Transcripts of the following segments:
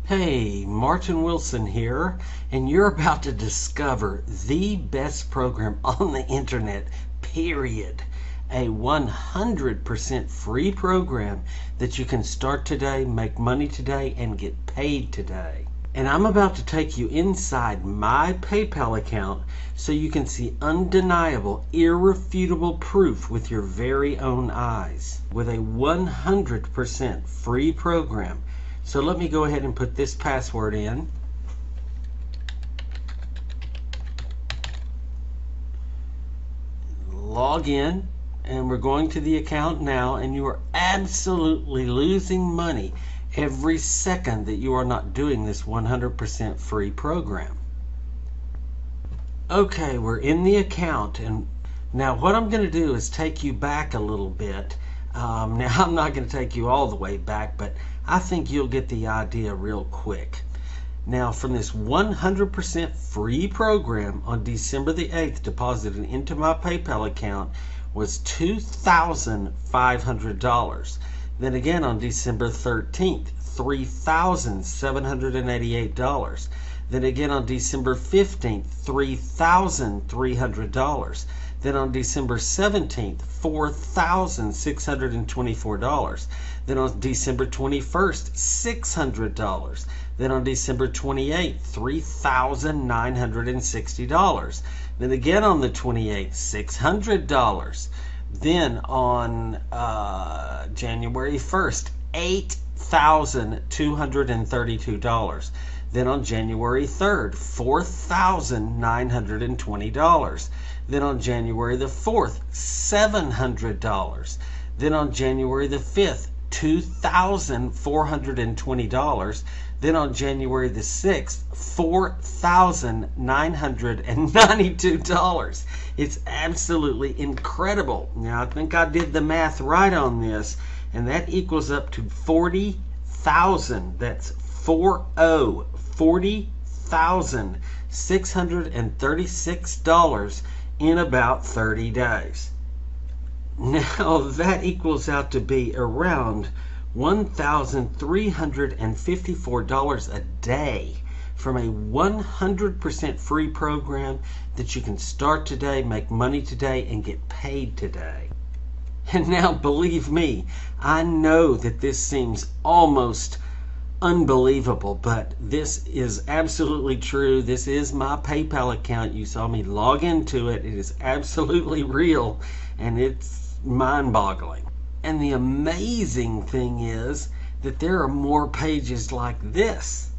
Hey, Martin Wilson here, and you're about to discover the best program on the internet, period. A 100% free program that you can start today, make money today, and get paid today. And I'm about to take you inside my PayPal account so you can see undeniable, irrefutable proof with your very own eyes with a 100% free program. So let me go ahead and put this password in. Log in, and we're going to the account now, and you are absolutely losing money every second that you are not doing this 100% free program. Okay, we're in the account, and now what I'm going to do is take you back a little bit. Now I'm not going to take you all the way back, but I think you'll get the idea real quick. Now, from this 100% free program on December the 8th, deposited into my PayPal account was $2,500. Then again on December 13th, $3,788. Then again on December 15th, $3,300. Then on December 17th, $4,624. Then on December 21st, $600. Then on December 28th, $3,960. Then again on the 28th, $600. Then on January 1st, $8,232. Then on January 3rd, $4,920. Then on January the 4th, $700. Then on January the 5th, $2,420. Then on January the 6th, $4,992. It's absolutely incredible. Now, I think I did the math right on this, and that equals up to $40,000. That's $40,636 in about 30 days. Now that equals out to be around $1,354 a day from a 100% free program that you can start today, make money today, and get paid today. And now, believe me, I know that this seems almost unbelievable, but this is absolutely true. This is my PayPal account. You saw me log into it. It is absolutely real, and it's mind-boggling. And the amazing thing is that there are more pages like this.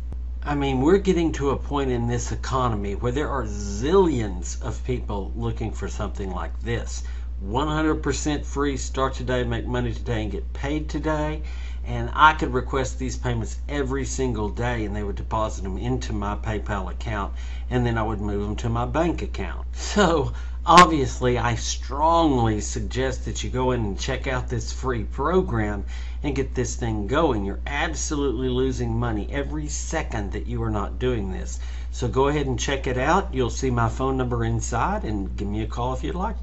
I mean, we're getting to a point in this economy where there are zillions of people looking for something like this. 100% free, start today, make money today, and get paid today. And I could request these payments every single day, and they would deposit them into my PayPal account, and then I would move them to my bank account. So obviously, I strongly suggest that you go in and check out this free program and get this thing going. You're absolutely losing money every second that you are not doing this. So go ahead and check it out. You'll see my phone number inside, and give me a call if you'd like to.